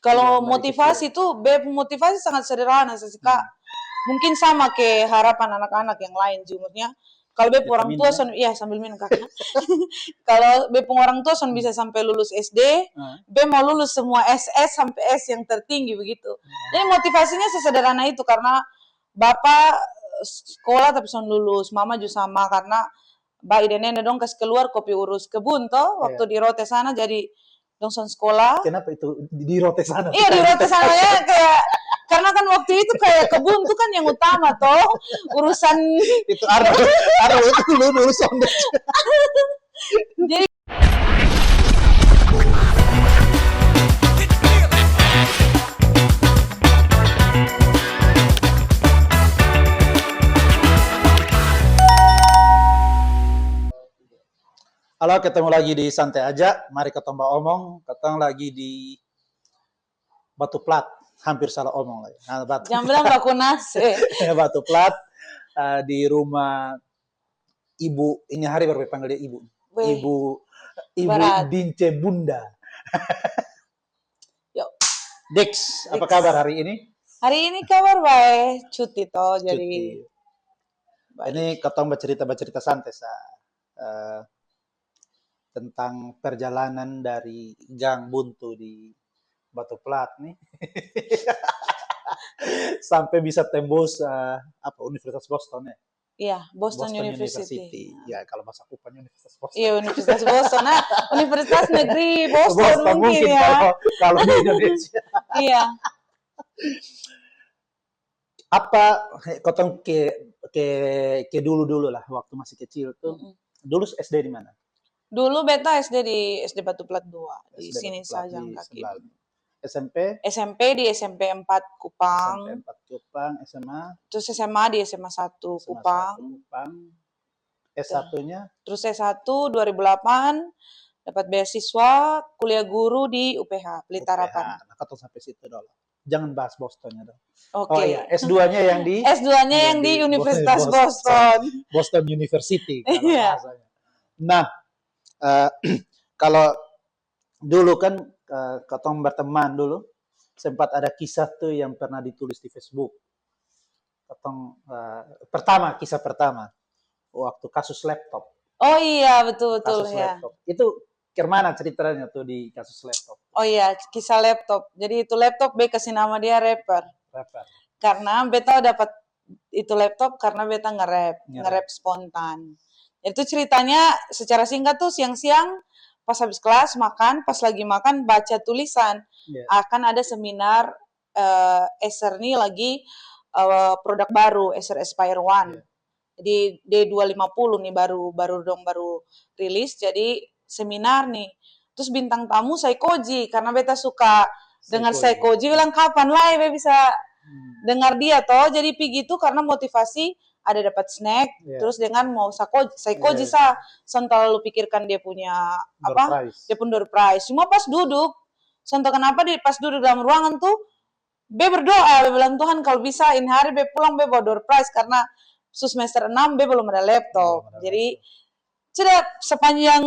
Kalau dari motivasi tuh, motivasi sangat sederhana sih Kak. Mungkin sama kayak harapan anak-anak yang lain jumurnya. Kalau beb orang Vitamin tua ya. iya sambil minum Kakak. Kalau beb orang tua bisa sampai lulus SD, beb mau lulus semua SS sampai S yang tertinggi begitu. Jadi motivasinya sesederhana itu karena bapak sekolah tapi son lulus, mama juga sama karena ba ide nenek dong kasih keluar kopi urus kebun toh waktu di Rote sana jadi dong son sekolah. Kenapa itu di Rote sana? Iya di Rote sana ya kayak karena kan waktu itu kayak kebun tuh kan yang utama toh urusan itu ada itu lulus jadi halo, ketemu lagi di Santai Aja. Mari kita omong. Ketemu lagi di Batu Plat. Hampir salah omong lagi. Nah, jangan bilang baku nasi. Batu Plat di rumah Ibu. Ini hari baru panggil dia Ibu. Weh, Ibu berat. Dince Bunda. Yuk. Dex, apa kabar hari ini? Hari ini kabar baik, cuti toh jadi. Baik. Ini ketemu bercerita santai tentang perjalanan dari Gang Buntu di Batu Plat nih sampai bisa tembus Universitas Boston ya. Iya, Boston University. Ya, kalau bahasa Kupang Universitas Boston. Iya, Universitas Boston. Nah, Universitas Negeri Boston mungkin ya. Kalau di Indonesia. Iya. Apa kotong ke dulu lah waktu masih kecil tuh. Dulu SD di mana? Dulu beta SD di SD Batu Plat 2 di sini saja kaki. SMP? SMP di SMP 4 Kupang. SMP 4 Kupang, SMA? Terus SMA di SMA 1 Kupang. S1-nya? Terus S1 2008 dapat beasiswa kuliah guru di UPH Pelita Harapan. Nah, ketemu sampai situ dulu. Jangan bahas Bostonnya dong. Oke. Oh iya, S2-nya yang di S2-nya yang di Universitas Boston. Boston University kalau iya. bahasanya. Nah, kalau dulu kan ketemu berteman dulu sempat ada kisah tuh yang pernah ditulis di Facebook. Kisah pertama waktu kasus laptop. Oh iya, betul ya. Laptop. Itu kemana ceritanya tuh di kasus laptop? Oh iya, kisah laptop. Jadi itu laptop kasih nama dia rapper. Karena beta dapat itu laptop karena beta nge-rap spontan. Itu ceritanya secara singkat tuh siang-siang pas habis kelas makan, pas lagi makan baca tulisan. Akan ada seminar Acer nih lagi produk baru, Acer Aspire One. Jadi D250 nih baru rilis jadi seminar nih. Terus bintang tamu Saikoji karena beta suka dengar Saikoji bilang kapan lah ya bisa dengar dia toh. Jadi pergi itu karena motivasi ada dapat snack terus dengan mau Saikoji sontal lu pikirkan dia punya dia pun door prize. Cuma pas duduk sontal kenapa pas duduk dalam ruangan tuh be berdoa, be bilang Tuhan kalau bisa ini hari be pulang be bawa door prize karena semester 6 be belum ada laptop. Jadi sudah sepanjang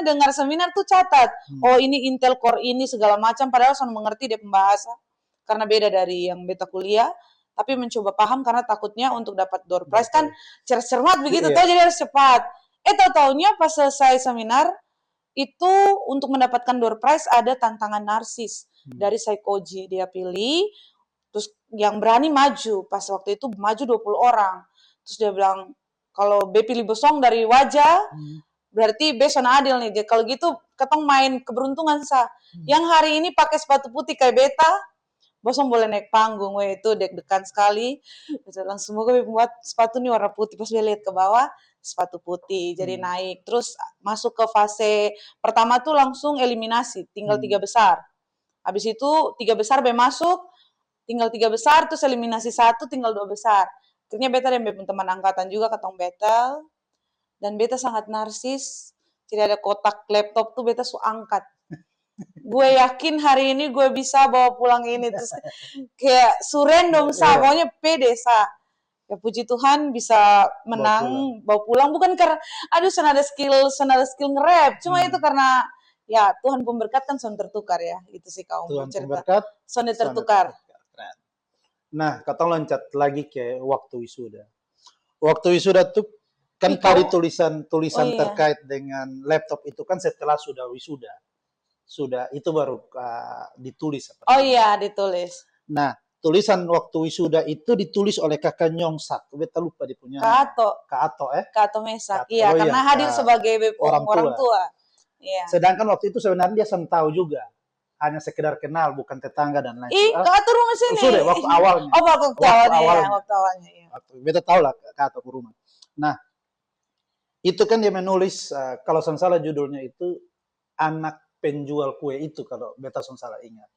dengar seminar tuh catat. Oh ini Intel Core ini segala macam padahal saya mengerti dia pembahasan karena beda dari yang beta kuliah. Tapi mencoba paham karena takutnya untuk dapat door prize kan cermat begitu toh jadi harus cepat. Tahu-taunya pas selesai seminar itu untuk mendapatkan door prize ada tantangan narsis dari Saikoji dia pilih terus yang berani maju pas waktu itu maju 20 orang. Terus dia bilang kalau B pilih bosong dari wajah berarti B zona adil nih. Kalau gitu ketong main keberuntungan Yang hari ini pakai sepatu putih kayak beta bosong boleh naik panggung, itu deg-degan sekali. Langsung gue buat sepatu nih warna putih. Pas gue lihat ke bawah, sepatu putih. Jadi naik. Terus masuk ke fase pertama tuh langsung eliminasi. Tinggal 3 besar. Habis itu 3 besar masuk. Tinggal 3 besar, terus eliminasi 1, tinggal 2 besar. Akhirnya beta dan teman angkatan juga ketong battle. Dan beta sangat narsis. Jadi ada kotak laptop tuh beta angkat. Gue yakin hari ini gue bisa bawa pulang ini terus kayak random pokoknya pede ya puji Tuhan bisa menang bawa pulang bukan karena senada skill nge-rap cuma itu karena Ya, Tuhan pemberkat kan son tertukar ya. Itu sih kaum Tuhan cerita. pemberkat, Son Sonde tertukar. Keren. Nah, katong loncat lagi ke waktu wisuda. Waktu wisuda tuh kan Ih, tadi kau, oh tulisan iya. terkait dengan laptop itu kan setelah sudah wisuda. Sudah itu baru ditulis Oh sepertinya. iya, ditulis. Nah, tulisan waktu wisuda itu ditulis oleh kakak Nyong satu. Beta lupa dia punya Kak nama. Ato, Kak Ato Kak Ato Mesak. Kak Ato. Iya, Oh iya, karena hadir sebagai bepom orang orang tua. tua. Iya. Sedangkan waktu itu sebenarnya dia tahu juga. Hanya sekedar kenal, bukan tetangga dan lain Ih, sebagainya. Kak Ato rumah sini. Sudah, waktu awalnya. Oh, waktu Waktu awalnya ya, awalnya. waktu awalnya ya. Beta tahu lah Kak Ato ke rumah. Nah, itu kan dia menulis, kalau saya salah judulnya itu, Anak Penjual Kue Itu, kalau beta salah ingat.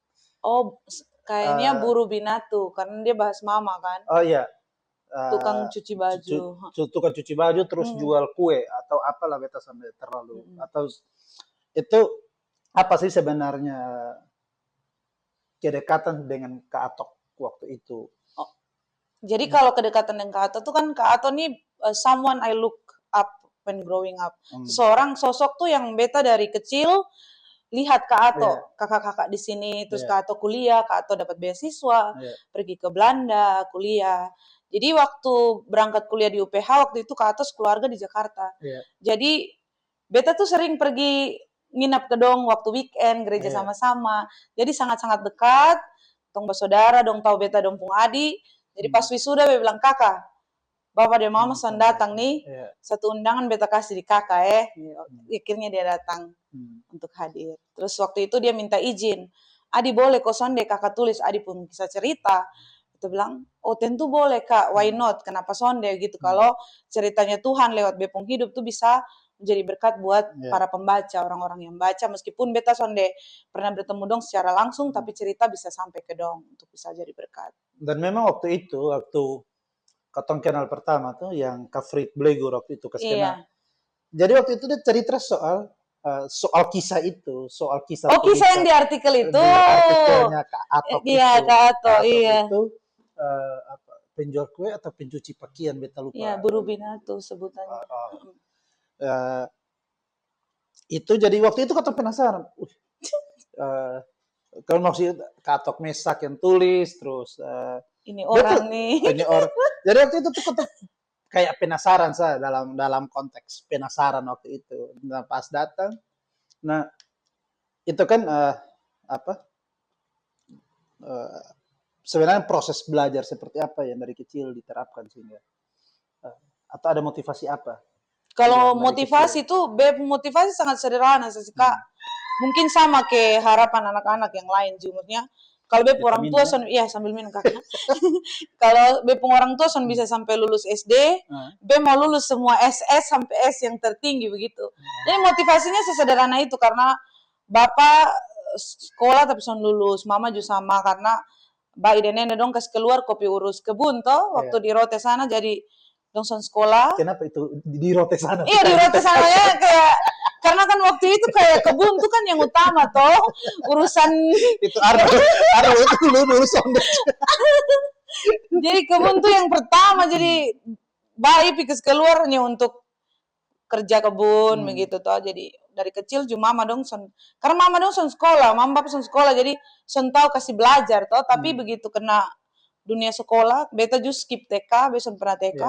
Oh, kayaknya Eh, Buru Binatu, karena dia bahas mama kan. oh iya, Tukang cuci baju. tukang cuci baju terus Hmm. jual kue atau apalah beta sampai terlalu Hmm. atau itu apa sih sebenarnya kedekatan dengan Kak Atok waktu itu? Oh, jadi kalau kedekatan dengan Kak Ato tuh kan Kak Ato nih someone I look up when growing up. Seseorang sosok tuh yang beta dari kecil lihat Kak Ato, kakak-kakak di sini, terus Kak Ato kuliah, Kak Ato dapat beasiswa, pergi ke Belanda kuliah. Jadi waktu berangkat kuliah di UPH waktu itu Kak Ato sekeluarga di Jakarta. Jadi beta tuh sering pergi nginap ke dong waktu weekend, gereja sama-sama. Jadi sangat-sangat dekat. Tong bersaudara, dong tahu beta dong pung adi. Jadi pas wisuda beta bilang, kakak, bapak dan mama son datang nih, satu undangan beta kasih di kakak Akhirnya dia datang untuk hadir. Terus waktu itu dia minta izin, Adi boleh kok sonde kakak tulis Adi pun kisah cerita. Kita bilang, oh tentu boleh kak, why not? Kenapa sonde gitu? Kalau ceritanya Tuhan lewat bepong hidup tuh bisa menjadi berkat buat para pembaca, orang-orang yang baca. Meskipun beta sonde pernah bertemu dong secara langsung, tapi cerita bisa sampai ke dong untuk bisa jadi berkat. Dan memang waktu itu, waktu katong kenal pertama tuh yang Kafrit Blegur waktu itu kas kenal. Jadi waktu itu dia cerita soal kisah itu, soal kisah. Oh, kisah yang di artikel itu. Di artikelnya Kak Atok iya, itu. Kak Atok, iya. Itu penjual kue atau pencuci pakaian, beta lupa. Iya, Buru Binatu sebutannya. Itu jadi waktu itu katong penasaran. Kalau maksudnya Kak Atok Mesak yang tulis, terus ini orang nih. Ini orang. Jadi waktu itu tuh katong kayak penasaran saya dalam konteks penasaran waktu itu. Nah, pas datang, nah itu kan sebenarnya proses belajar seperti apa yang dari kecil diterapkan sehingga atau ada motivasi apa? Kalau motivasi itu, motivasi sangat sederhana sih Kak. Mungkin sama ke harapan anak-anak yang lain jumlahnya. Kalau bep orang tua iya sambil minum kakak. Kalau bep orang tua son bisa sampai lulus SD, bep mau lulus semua SS sampai S yang tertinggi begitu. Jadi motivasinya sesederhana itu karena bapak sekolah tapi son lulus, mama juga sama karena Mbak Ide Nenek dong kasih keluar kopi urus kebun toh waktu di Rote sana jadi dong son sekolah. Kenapa itu di Rote sana? Iya di Rote sana ya kayak karena kan waktu itu kayak kebun tuh kan yang utama toh urusan itu Arno itu lulus jadi kebun tuh yang pertama jadi bayi pikir keluarnya untuk kerja kebun begitu toh jadi dari kecil cuma mama dong son karena mama dong son sekolah mama bapak son sekolah jadi son tahu kasih belajar toh tapi begitu kena dunia sekolah beta just skip TK besok pernah TK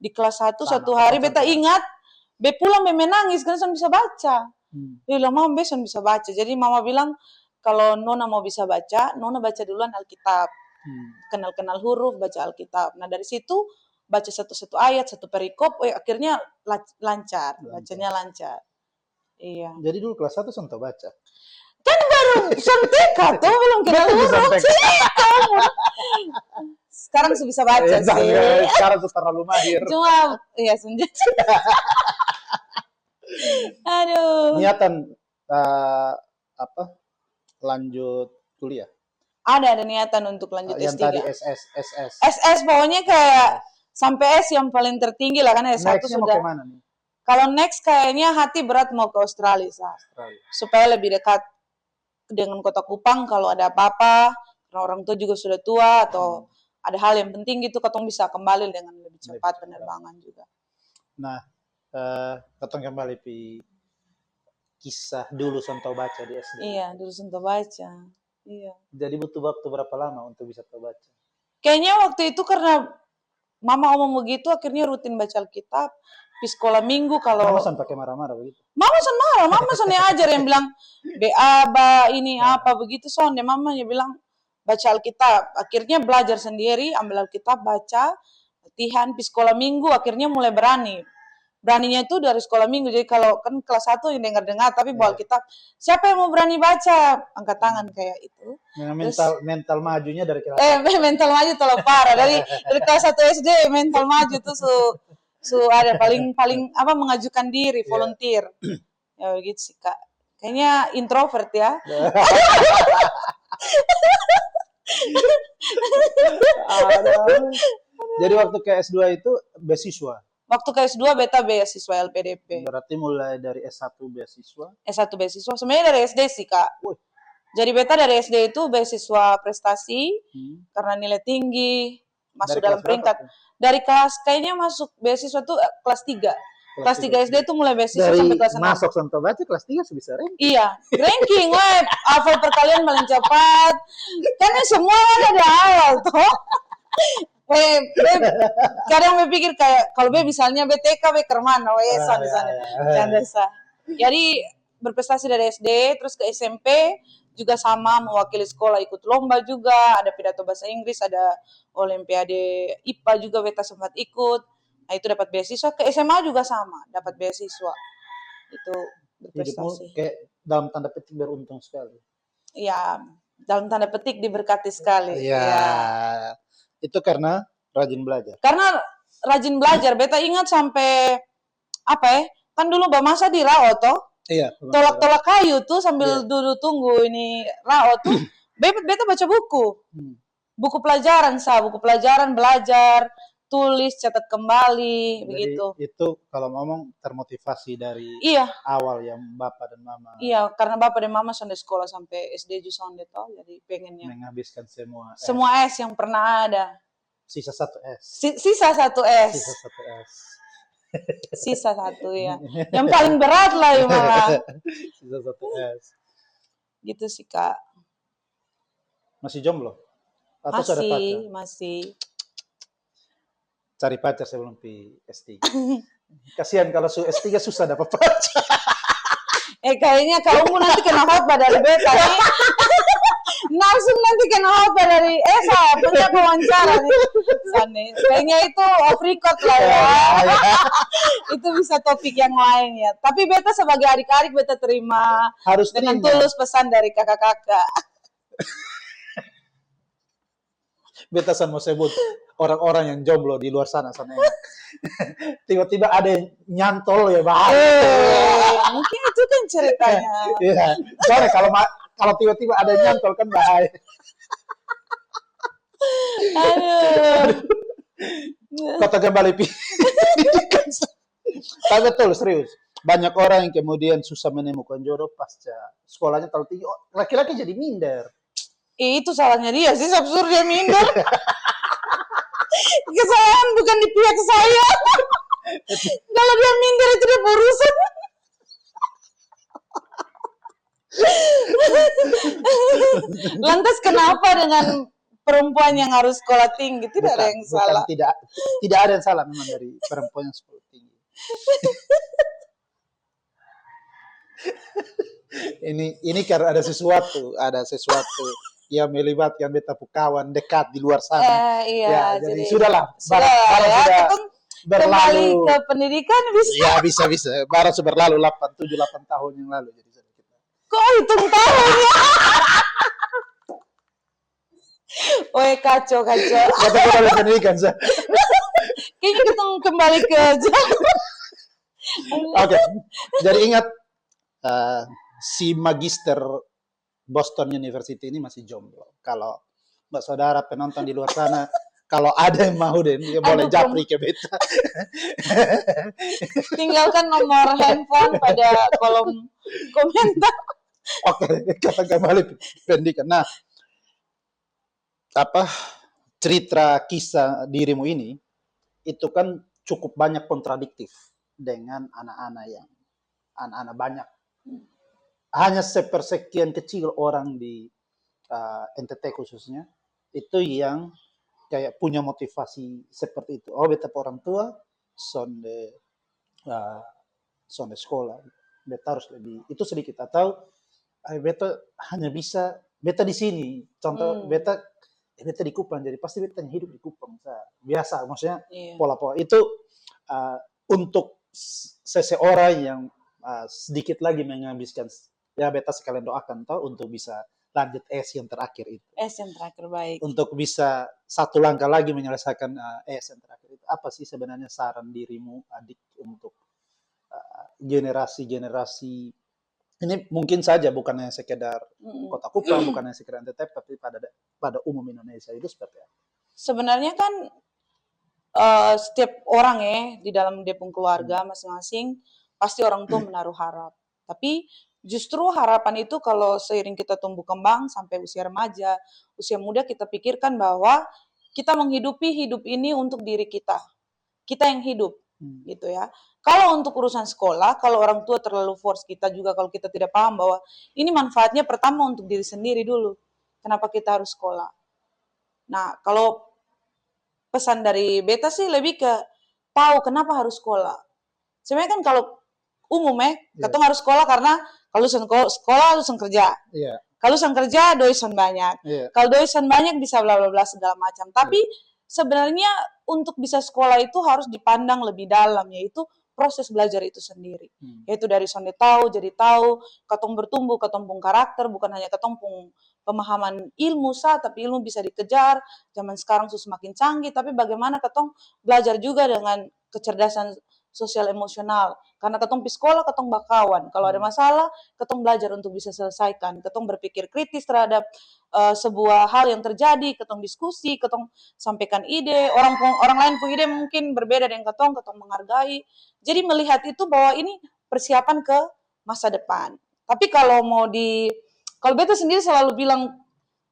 di kelas 1 satu hari beta ingat be pulang be menangis karena son bisa baca dia bilang mama be son bisa baca jadi mama bilang kalau Nona mau bisa baca Nona baca duluan Alkitab kenal-kenal huruf baca Alkitab nah dari situ baca satu ayat satu perikop akhirnya lancar bacanya lancar iya jadi dulu kelas 1 son tahu baca kan baru son TK tuh belum kenal huruf sekarang bisa baca sih sekarang tuh terlalu mahir cuma ya senja aduh niatan lanjut kuliah ada niatan untuk lanjut yang S3 tadi SS pokoknya kayak sampai S yang paling tertinggi lah kan S1 Next-nya sudah mau kemana nih? Kalau next kayaknya hati berat mau ke Australia supaya lebih dekat dengan kota Kupang kalau ada apa-apa karena orang tua juga sudah tua atau ada hal yang penting gitu katong bisa kembali dengan lebih cepat penerbangan juga. Nah, katong kembali pi kisah dulu Sonto baca di SD. Iya, dulu Sonto baca. Iya. Jadi butuh waktu berapa lama untuk bisa tahu baca? Kayaknya waktu itu karena mama omong begitu, akhirnya rutin baca Alkitab. Di sekolah minggu Mama kalau sampai pakai marah-marah begitu. mama son yang ajar yang bilang ba ini apa begitu son, ya mama yang bilang baca Alkitab. Akhirnya belajar sendiri, ambil Alkitab, baca, latihan di sekolah minggu, akhirnya mulai berani. Beraninya itu dari sekolah minggu. Jadi kalau kan kelas 1 yang dengar-dengar tapi bawa Alkitab, siapa yang mau berani baca? Angkat tangan kayak itu. Mental majunya dari kelas mental maju terlalu parah dari kelas 1 SD mental maju tuh su ada paling apa mengajukan diri volunteer. Ya begitu sih Kak. Kayaknya introvert ya. Jadi waktu ke S2 itu beasiswa. Waktu ke S2 beta beasiswa LPDP. Berarti mulai dari S1 beasiswa. S1 beasiswa. Sebenarnya dari SD sih Kak. Jadi beta dari SD itu beasiswa prestasi karena nilai tinggi, masuk dalam peringkat. Dari kelas kayaknya masuk beasiswa tuh kelas 3. Kelas 3 SD itu mulai beasiswa dari sampai kelas 6. Masuk Sonto baca kelas 3 bisa ranking. Iya, ranking web, hafal perkalian paling cepat. Karena semua ada di awal toh. Kadang berpikir kayak kalau misalnya BTK kemana, sana di sana. Canda sah. Jadi berprestasi dari SD terus ke SMP juga sama mewakili sekolah, ikut lomba juga, ada pidato bahasa Inggris, ada olimpiade IPA juga beta sempat ikut. Nah itu dapat beasiswa, ke SMA juga sama, dapat beasiswa. Itu berprestasi. Hidupmu kayak dalam tanda petik beruntung sekali. Iya, dalam tanda petik diberkati sekali. Iya. Ya. Itu karena rajin belajar. Karena rajin belajar, beta ingat sampai apa ya? Kan dulu masa di Rao toh. Iya. Tolak-tolak kayu tuh sambil duduk tunggu ini Rao tuh. Beta baca buku. Buku pelajaran buku pelajaran belajar, tulis, catat kembali. Jadi, begitu. Itu kalau ngomong termotivasi dari awal yang Bapak dan Mama. Iya, karena Bapak dan Mama sonde sekolah sampai SD juga sonde toh, jadi pengennya menghabiskan semua S yang pernah ada. Sisa 1 S. Sisa 1 S. Sisa 1 S. Sisa 1 ya. Yang paling berat lah ya malah. Sisa 1 S. Gitu sih Kak. Masih jomblo? Atau sudah pacar? Masih. Cari pacar sebelum S3. Kasihan kalau S3 susah dapat pacar. Kayaknya kamu nanti kena khotbah dari beta nih. Langsung nanti kena khotbah dari Esa punya wawancara nih. Kayaknya itu off record lah ya. Itu bisa topik yang lain ya. Tapi beta sebagai adik-adik beta terima. Harus dengan tulus pesan dari kakak-kakak. Beta mau sebut orang-orang yang jomblo di luar sana enak. Tiba-tiba ada yang nyantol ya Bang. Mungkin itu kan ceritanya. Iya. Soalnya kalau tiba-tiba ada yang nyantol kan bahaya. Aduh. Kota kembali pendidikan. Tapi betul serius. Banyak orang yang kemudian susah menemukan jodoh pasca sekolahnya terlalu tinggi. Laki-laki jadi minder. Itu salahnya dia sih, absurd dia minder. Kesalahan bukan di pihak saya. Kalau dia minder itu dia urusan. Lantas kenapa dengan perempuan yang harus sekolah tinggi? Tidak ada yang salah. Tidak ada yang salah memang dari perempuan yang sekolah tinggi. ini karena ada sesuatu yang melibatkan beta kawan dekat di luar sana. Iya, jadi sudahlah. Sudah berlalu ke pendidikan bisa. Ya bisa. Baru sudah berlalu 7-8 tahun yang lalu. Jadi kita. Kok hitung tahunnya? Kacau. Kata kembali pendidikan sah. Kayaknya kita kembali ke Oke. Jadi ingat si magister Boston University ini masih jomblo. Kalau Mbak Saudara penonton di luar sana, kalau ada yang mau dia boleh japri ke beta. Tinggalkan nomor handphone pada kolom komentar. Oke, kata kembali pendidikan. Nah, cerita kisah dirimu ini itu kan cukup banyak kontradiktif dengan anak-anak banyak hanya sepersekian kecil orang di NTT khususnya itu yang kayak punya motivasi seperti itu. Oh, beta orang tua sonde uh, sonde sekolah, beta harus lebih itu sedikit atau beta hanya bisa beta di sini. Contoh beta di Kupang, jadi pasti beta yang hidup di Kupang. Biasa, maksudnya Iya. pola-pola itu untuk seseorang yang sedikit lagi menghabiskan, ya beta sekalian doakan toh untuk bisa lanjut S yang terakhir itu. S yang terakhir, baik. Untuk bisa satu langkah lagi menyelesaikan S yang terakhir itu. Apa sih sebenarnya saran dirimu, adik, untuk generasi-generasi ini mungkin saja bukan hanya sekedar Kota Kupang, bukan hanya sekedar NTT, tapi pada umum Indonesia itu seperti apa? Sebenarnya kan setiap orang ya di dalam depung keluarga masing-masing pasti orang tua menaruh harap. Tapi justru harapan itu kalau seiring kita tumbuh kembang sampai usia remaja, usia muda, kita pikirkan bahwa kita menghidupi hidup ini untuk diri kita. Kita yang hidup, gitu ya. Kalau untuk urusan sekolah, kalau orang tua terlalu force kita juga, kalau kita tidak paham bahwa ini manfaatnya pertama untuk diri sendiri dulu. Kenapa kita harus sekolah? Nah, kalau pesan dari beta sih lebih ke tahu kenapa harus sekolah. Sebenarnya kan kalau umum ketong harus sekolah karena kalau sekolah harus kerja. Kalau kerja doisan banyak. Kalau doisan banyak bisa bla bla bla segala macam. Tapi sebenarnya untuk bisa sekolah itu harus dipandang lebih dalam, yaitu proses belajar itu sendiri. Yaitu dari sonde tahu, jadi tahu, ketong bertumbuh, ketong pung karakter, bukan hanya ketong pung pemahaman ilmu tapi ilmu bisa dikejar. Zaman sekarang semakin canggih, tapi bagaimana ketong belajar juga dengan kecerdasan sosial emosional. Karena ketong pi sekolah, ketong bakawan. Kalau ada masalah, ketong belajar untuk bisa selesaikan. Ketong berpikir kritis terhadap sebuah hal yang terjadi, ketong diskusi, ketong sampaikan ide, orang lain pun ide mungkin berbeda dengan ketong menghargai. Jadi melihat itu bahwa ini persiapan ke masa depan. Tapi kalau kalau beta sendiri selalu bilang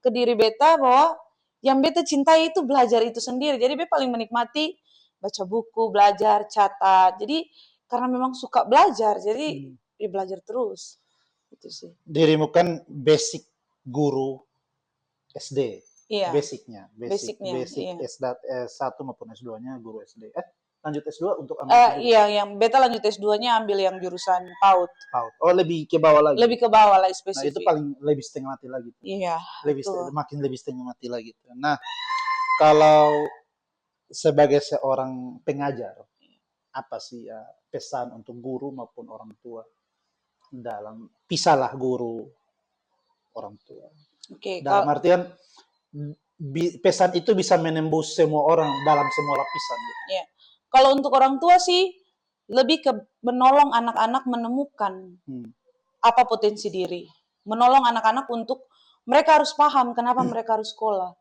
ke diri beta bahwa yang beta cintai itu belajar itu sendiri. Jadi beta paling menikmati baca buku, belajar, catat. Jadi karena memang suka belajar, jadi ya belajar terus. Itu sih. Dirimu kan basic guru SD. Iya. Basicnya. Basic iya. S1 maupun S2-nya guru SD. Lanjut S2 untuk ambil iya, yang beta lanjut S2-nya ambil yang jurusan PAUD. Oh, lebih ke bawah lagi. Lebih ke bawah lah spesifik. Nah, itu paling lebih setengah mati lagi. Iya. Makin lebih setengah mati lagi. Nah, kalau sebagai seorang pengajar, apa sih pesan untuk guru maupun orang tua dalam pisahlah guru orang tua? Dalam artian pesan itu bisa menembus semua orang dalam semua lapisan. Iya. Kalau untuk orang tua sih lebih ke menolong anak-anak menemukan apa potensi diri. Menolong anak-anak untuk mereka harus paham kenapa mereka harus sekolah.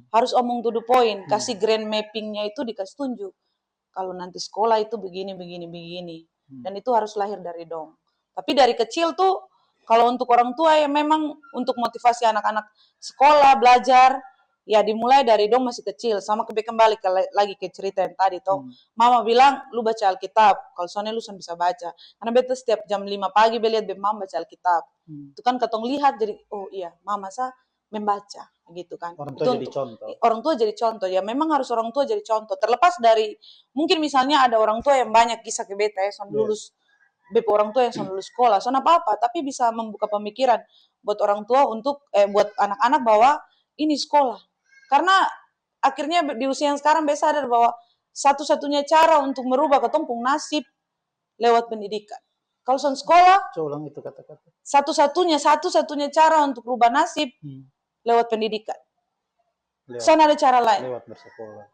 Harus omong to the point, kasih grand mapping-nya itu dikasih tunjuk. Kalau nanti sekolah itu begini. Dan itu harus lahir dari dong. Tapi dari kecil tuh kalau untuk orang tua ya memang untuk motivasi anak-anak sekolah, belajar, ya dimulai dari dong masih kecil. Sama kembali lagi ke cerita yang tadi toh. Mama bilang lu baca Alkitab, kalau soalnya lu bisa baca. Karena beta setiap jam 5 pagi lihat mama baca Alkitab. Itu kan ketong lihat jadi oh iya, mama membaca gitu kan. Orang tua jadi contoh. Orang tua jadi contoh. Ya memang harus orang tua jadi contoh. Terlepas dari mungkin misalnya ada orang tua yang banyak kisah ke beta lulus orang tua yang lulus sekolah, apa-apa, tapi bisa membuka pemikiran buat orang tua untuk buat anak-anak bahwa ini sekolah. Karena akhirnya di usia yang sekarang biasa sadar bahwa satu-satunya cara untuk merubah ketumpung nasib lewat pendidikan. Kalau sekolah, itu kata-kata. Satu-satunya cara untuk merubah nasib lewat pendidikan. Sana ada cara lain. Lewat bersekolah.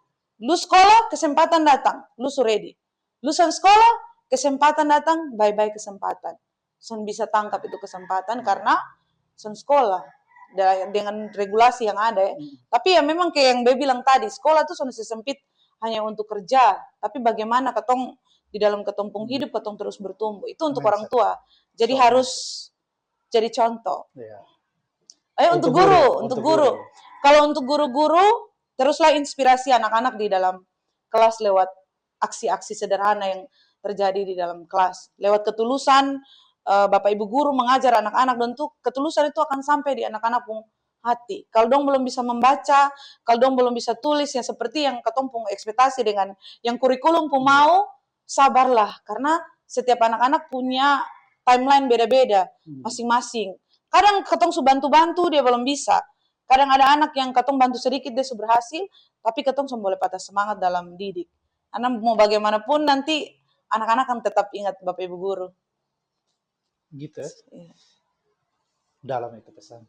Lu sekolah, kesempatan datang, lu ready. Lu sekolah, kesempatan datang, bye-bye kesempatan. Son bisa tangkap itu kesempatan karena son sekolah dengan regulasi yang ada ya. Tapi ya memang kayak yang Be bilang tadi, sekolah tuh son sesempit hanya untuk kerja. Tapi bagaimana ketong di dalam ketumpung hidup, ketong terus bertumbuh. Itu untuk orang tua. Jadi harus jadi contoh. Untuk guru. Kalau untuk guru-guru, teruslah inspirasi anak-anak di dalam kelas lewat aksi-aksi sederhana yang terjadi di dalam kelas. Lewat ketulusan, Bapak Ibu guru mengajar anak-anak, dan tuh ketulusan itu akan sampai di anak-anak pun hati. Kalau dong belum bisa membaca, kalau dong belum bisa tulis yang seperti yang ketong pun ekspektasi dengan yang kurikulum pun mau, sabarlah, karena setiap anak-anak punya timeline beda-beda masing-masing. Kadang ketong su bantu-bantu dia belum bisa. Kadang ada anak yang ketong bantu sedikit dia su berhasil, tapi ketong su boleh patah semangat dalam didik. Karena mau bagaimanapun nanti anak-anak akan tetap ingat Bapak Ibu guru. Gitu ya. Iya. Dalam itu pesan.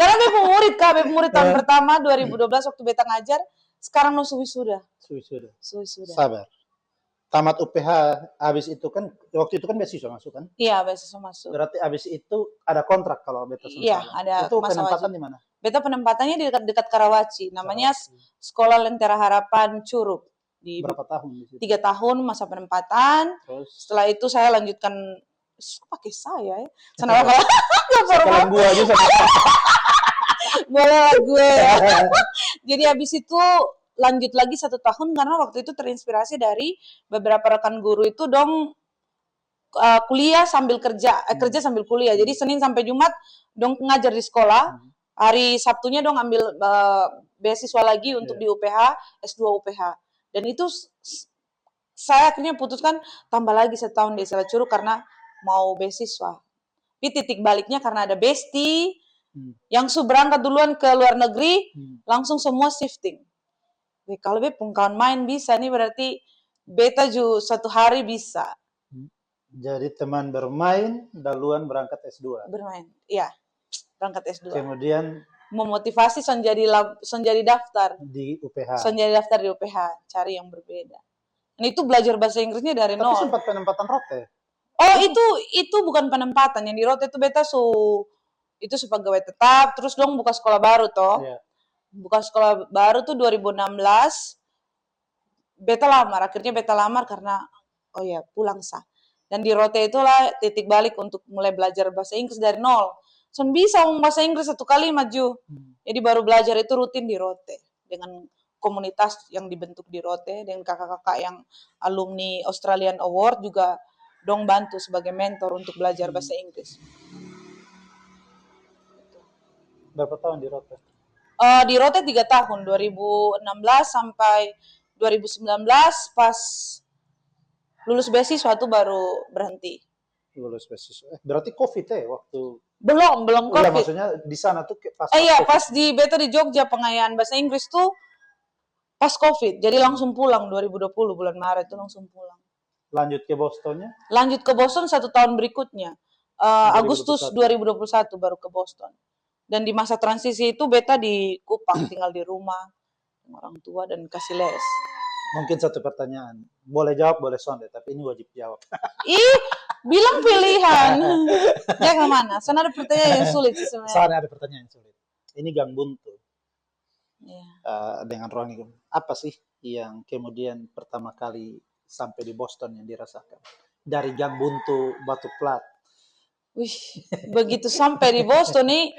Karena beta murid kak, beta murid tahun pertama 2012 waktu beta ngajar, sekarang lo wisuda. Sudah. Wisuda. Sabar. Tamat UPH habis itu kan waktu itu kan beasiswa masuk kan? Iya, beasiswa masuk. Berarti habis itu ada kontrak kalau beta Iya, salah. ada Itu masa penempatan wajib. di mana? Beta penempatannya di dekat Karawaci, namanya Sekolah Lentera Harapan Curug. Di Berapa tahun di situ? 3 tahun masa penempatan. Terus Setelah itu saya lanjutkan, pakai saya ya. Sana kalau sekalian gua aja sama. boleh lah gue. Jadi habis itu lanjut lagi 1 tahun karena waktu itu terinspirasi dari beberapa rekan guru itu dong kuliah sambil kerja, kerja sambil kuliah. Jadi Senin sampai Jumat dong ngajar di sekolah. Hari Sabtunya dong ambil beasiswa lagi untuk di UPH, S2 UPH. Dan itu saya akhirnya putuskan tambah lagi 1 tahun di Sela Curug karena mau beasiswa. Tapi titik baliknya karena ada Besti yang berangkat duluan ke luar negeri, langsung semua shifting. Kalau beta kawan main bisa nih berarti beta juga 1 hari bisa. Jadi teman bermain duluan berangkat S2. Bermain, iya, berangkat S2. Kemudian memotivasi son jadi daftar di UPH. Son jadi daftar di UPH, cari yang berbeda. Dan itu belajar bahasa Inggrisnya dari Tapi nol. sempat penempatan rote. Oh, itu bukan penempatan. Yang di rote itu beta itu pegawai tetap, terus dong buka sekolah baru toh. Iya. Buka sekolah baru tuh 2016. Beta lamar, akhirnya beta lamar karena oh ya pulang sah. Dan di rote itulah titik balik untuk mulai belajar bahasa Inggris dari nol. Son bisa ngomong bahasa Inggris 1 kalimat Ju. Jadi baru belajar itu rutin di rote dengan komunitas yang dibentuk di rote dengan kakak-kakak yang alumni Australian Award juga dong bantu sebagai mentor untuk belajar bahasa Inggris. Berapa tahun di rote? Di rote 3 tahun, 2016 sampai 2019 pas lulus beasiswa tuh baru berhenti. Lulus beasiswa. Berarti COVID ya waktu? Belum Iya, COVID. maksudnya di sana tuh pas Iya, COVID. pas di beta di Jogja pengayaan bahasa Inggris tuh pas COVID. Jadi langsung pulang 2020 bulan Maret itu langsung pulang. Lanjut ke Bostonnya? Lanjut ke Boston 1 tahun berikutnya. Agustus 2021 baru ke Boston. Dan di masa transisi itu beta di Kupang, tinggal di rumah orang tua dan kasih les. Mungkin 1 pertanyaan. Boleh jawab, boleh sonde, tapi ini wajib jawab. Ih, bilang pilihan. Jangan mana? Soalnya ada pertanyaan yang sulit sih sebenarnya. Soalnya ada pertanyaan yang sulit. Ini Gang Buntu. Yeah. Dengan Roni. Apa sih yang kemudian pertama kali sampai di Boston yang dirasakan? Dari Gang Buntu, Batu Plat. Wih, begitu sampai di Boston nih,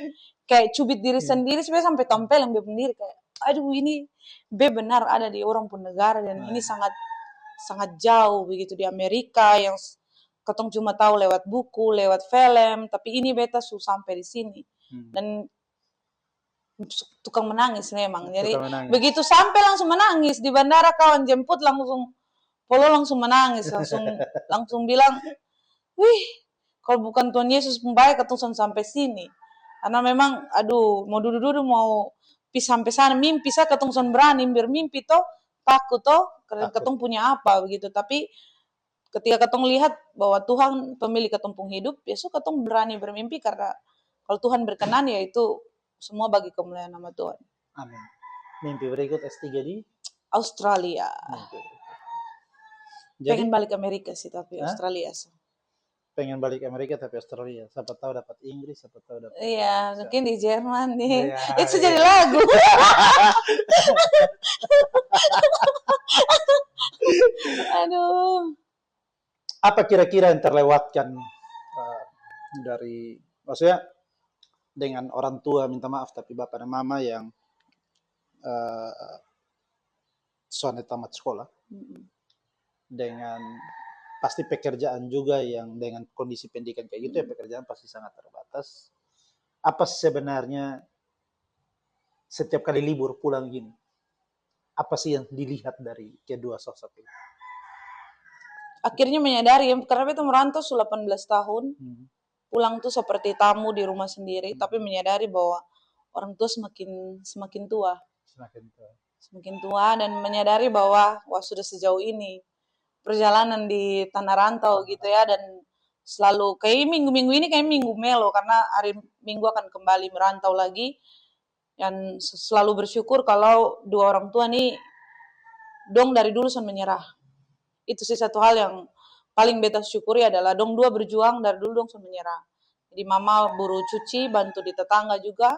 kayak cubit diri sendiri, sebenarnya sampai tampil yang sendiri kayak, aduh ini benar ada di orang pun negara dan ini sangat sangat jauh begitu di Amerika yang ketong cuma tahu lewat buku, lewat film, tapi ini beta sampai di sini dan tukang menangis memang. Jadi begitu sampai langsung menangis di bandara, kawan jemput langsung Polo langsung menangis, langsung bilang, wih, kalau bukan Tuhan Yesus membaik ketong sampai sini. Karena memang, aduh, mau duduk-duduk mau sampai sana, mimpi saya ketong berani, bermimpi toh, takut toh, ketong punya apa begitu. Tapi ketika ketong lihat bahwa Tuhan pemilik ketong hidup, ya so ketong berani bermimpi karena kalau Tuhan berkenan ya itu semua bagi kemuliaan nama Tuhan. Amin. Mimpi berikut S3 di Australia. Jadi, pengen balik Amerika sih tapi Australia. Pengen balik Amerika tapi Australia. Siapa tahu dapat Inggris, siapa tahu dapat. Iya, mungkin di Jerman nih. Iya, Itu jadi lagu. Aduh. Apa kira-kira yang terlewatkan dari, maksudnya dengan orang tua minta maaf tapi bapak dan mama yang soalnya tamat sekolah dengan pasti pekerjaan juga yang dengan kondisi pendidikan kayak gitu ya pekerjaan pasti sangat terbatas. Apa sebenarnya setiap kali libur pulang gini, apa sih yang dilihat dari kedua sosok ini? Akhirnya menyadari, karena beta merantau sudah 18 tahun, pulang tuh seperti tamu di rumah sendiri, tapi menyadari bahwa orang tua semakin semakin tua. Semakin tua dan menyadari bahwa wah sudah sejauh ini perjalanan di tanah rantau gitu ya, dan selalu kayak minggu-minggu ini kayak minggu melo karena hari Minggu akan kembali merantau lagi, dan selalu bersyukur kalau dua orang tua nih dong dari dulu sudah menyerah. Itu sih satu hal yang paling beta syukuri adalah dong dua berjuang dari dulu dong sudah menyerah. Jadi mama buruh cuci, bantu di tetangga juga,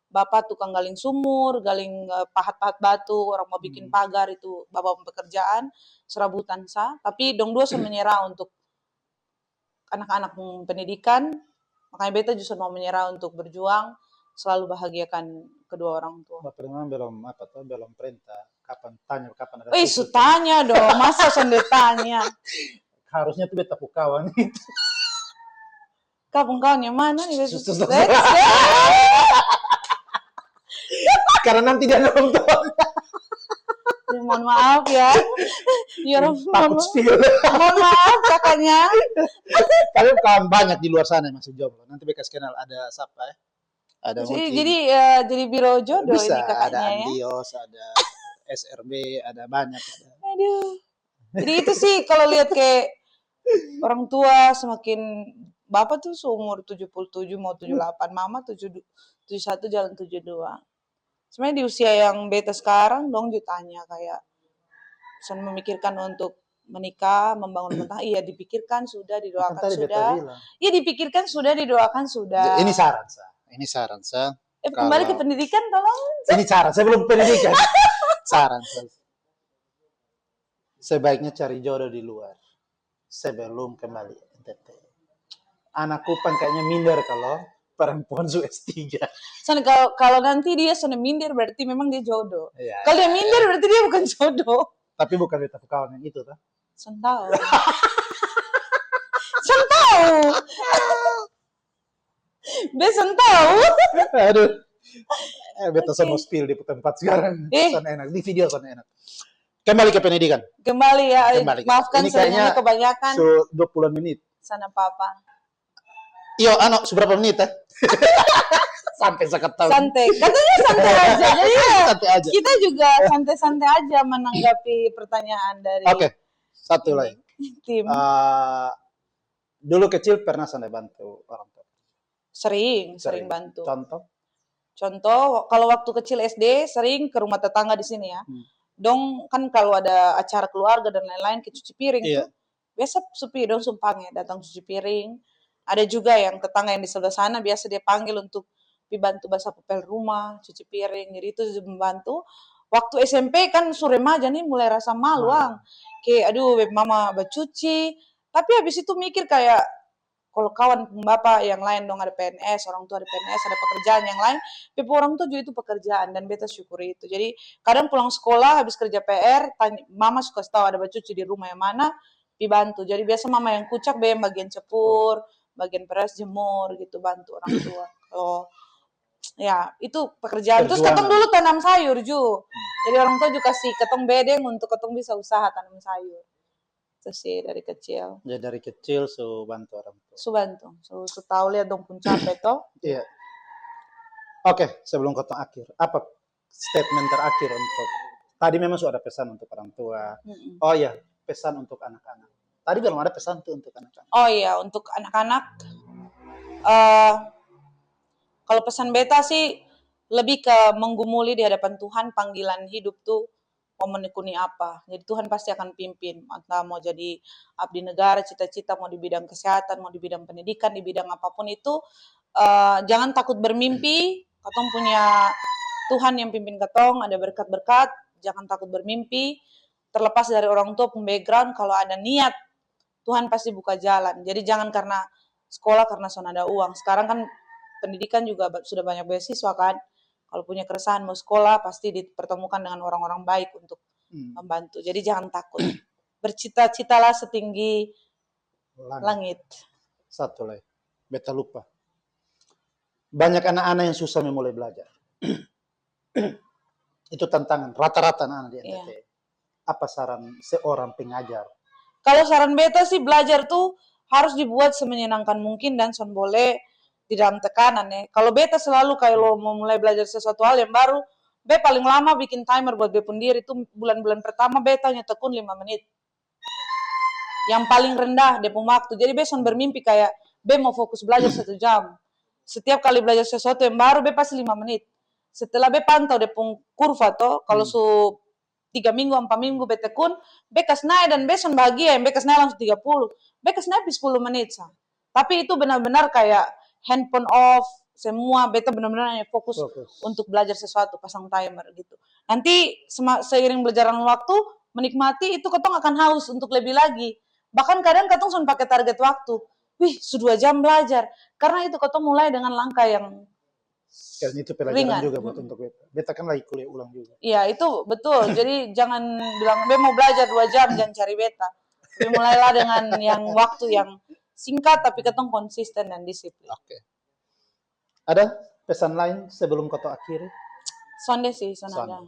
bapak tukang galing sumur, galing pahat-pahat batu, orang mau bikin pagar itu bapak pekerjaan, serabutan sah. Tapi dong dua sudah menyerah untuk anak-anak pendidikan, makanya beta justru mau menyerah untuk berjuang, selalu bahagiakan kedua orang tua. Bapak memang belum perintah kapan ada susu. Tanya dong, masa sudah tanya? Harusnya tuh beta kawan itu. Kapan yang mana nih? Karena nanti dia nonton. Ya, mohon maaf ya. Ya, Takut spill. mohon maaf kakaknya. Kalian kawan banyak di luar sana yang masih jomblo. Nanti bekas kenal ada siapa ya? Ada mungkin. Jadi biro jodoh bisa, ini kakaknya ada ya. Andios, ada SRB, ada banyak. Aduh. Jadi itu sih kalau lihat kayak orang tua semakin, bapak tuh seumur 77 mau 78, mama 71 jalan 72. Sebenarnya di usia yang beta sekarang dong ditanya kayak saya memikirkan untuk menikah, membangun rumah tangga, iya dipikirkan sudah, didoakan sudah. Iya dipikirkan sudah, didoakan sudah. Ini saran saya. Kembali ke pendidikan tolong. Ini saran, saya belum pendidikan. Saran saya. Sebaiknya cari jodoh di luar sebelum kembali NTT. Anak Kupang kayaknya minder kalau perempuan su S3. Soalnya kalau nanti dia sudah minder berarti memang dia jodoh. Ya, kalau dia minder berarti dia bukan jodoh. Tapi bukan beta kawan yang itu, kan? Sentau. Sentau. Besentau. Aduh. Beta sama spill di tempat sekarang. Sana enak. Di video sana enak. Kembali ke pendidikan. Kembali ya. Maafkan saya kebanyakan. 20 menit. Sana papa. Yo, seberapa menit ya? Sampai seketau. Santai. Katanya santai aja. Jadi santai aja. Kita juga santai-santai aja menanggapi pertanyaan dari. Oke. Satu lagi. Tim. Dulu kecil pernah sana bantu orang tua? Sering bantu. Contoh, kalau waktu kecil SD sering ke rumah tetangga di sini ya. Dong kan kalau ada acara keluarga dan lain-lain ke cuci piring tuh. Biasa sepi dong sumpangnya datang cuci piring. Ada juga yang tetangga yang di sebelah sana biasa dia panggil untuk dibantu basah papel rumah, cuci piring. Jadi itu membantu. Waktu SMP kan remaja nih mulai rasa malu, kayak aduh mama bercuci. Tapi habis itu mikir kayak kalau kawan bapak yang lain dong ada PNS, orang tua ada PNS, ada pekerjaan yang lain, tapi orang tua juga itu pekerjaan dan beta syukuri itu. Jadi kadang pulang sekolah habis kerja PR, mama suka tahu ada bercuci di rumah yang mana, dibantu. Jadi biasa mama yang kucak, bagian cepur, bagian peras jemur gitu, bantu orang tua. Kalau ya itu pekerjaan. Terus ketong dulu tanam sayur ju. Jadi orang tua juga kasih ketong bedeng untuk ketong bisa usaha tanam sayur. Itu sih dari kecil. Ya dari kecil bantu orang tua. Bantu. Tahu lihat dong pun capek toh. Iya. Oke, sebelum ketong akhir, apa statement terakhir untuk tadi memang sudah ada pesan untuk orang tua. Oh iya, pesan untuk anak-anak. Tadi belum ada pesan tuh untuk anak-anak. Oh iya, untuk anak-anak kalau pesan beta sih lebih ke menggumuli di hadapan Tuhan, panggilan hidup tuh mau menekuni apa. Jadi Tuhan pasti akan pimpin. Entah mau jadi abdi negara, cita-cita mau di bidang kesehatan, mau di bidang pendidikan, di bidang apapun itu, jangan takut bermimpi. Katong punya Tuhan yang pimpin katong, ada berkat-berkat. Jangan takut bermimpi. Terlepas dari orang tua pun background, kalau ada niat, Tuhan pasti buka jalan. Jadi jangan karena sekolah, karena son ada uang. Sekarang kan pendidikan juga sudah banyak beasiswa kan. Kalau punya keresahan mau sekolah, pasti dipertemukan dengan orang-orang baik untuk membantu. Jadi jangan takut. Bercita-citalah setinggi Langit. Satu lagi, beta lupa. Banyak anak-anak yang susah memulai belajar. Itu tantangan rata-rata anak-anak di NTT. Iya. Apa saran seorang pengajar? Kalau saran beta sih belajar tuh harus dibuat semenyenangkan mungkin dan son boleh di dalam tekanan ya. Kalau beta selalu kalau mau mulai belajar sesuatu hal yang baru, be paling lama bikin timer buat be diri itu bulan-bulan pertama beta hanya tekun 5 menit. Yang paling rendah dia waktu. Jadi be son bermimpi kayak be mau fokus belajar 1 jam. Setiap kali belajar sesuatu yang baru be pasti 5 menit. Setelah be pantau dia kurva toh, kalau 3 minggu, 4 minggu be tekun, be kas naik dan be son bahagia, yang be kas naik langsung 30. Be kas naik 10 menit sah. Tapi itu benar-benar kayak handphone off, semua beta benar-benar hanya fokus untuk belajar sesuatu, pasang timer gitu. Nanti seiring berjalan waktu, menikmati itu ketong akan haus untuk lebih lagi. Bahkan kadang ketong son pakai target waktu. Wih, sudah 2 jam belajar. Karena itu ketong mulai dengan langkah yang Karena itu pelajaran ringan. juga buat untuk beta. Beta kan lagi kuliah ulang juga. Iya, itu betul. Jadi jangan bilang, be mau belajar 2 jam, jangan cari beta. Be mulailah dengan yang waktu yang singkat, tapi ketong konsisten dan disiplin. Oke. Ada pesan lain sebelum kau akhiri? Sonde sih, sonada.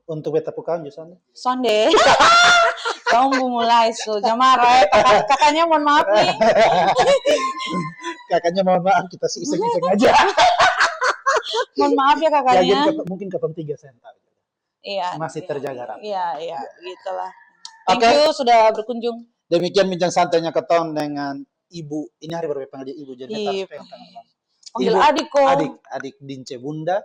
Untuk beta pukaan juga sonde. Sonde. Kamu mau mulai, so jamara ya. Kakaknya mohon maaf nih. Kakaknya mohon maaf, kita sih iseng-iseng aja. Mohon maaf ya kakaknya. Ya, mungkin ketong 3 senta. Iya. Masih terjaga rapi. Iya, gitulah. Thank you sudah berkunjung. Demikian bincang santainya ketong dengan Ibu. Ini hari berapa panggil Ibu, jadi beta harus pegang tangan. Panggil adik kok. Adik Dince Bunda.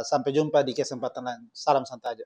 Sampai jumpa di kesempatan lain. Salam santai aja.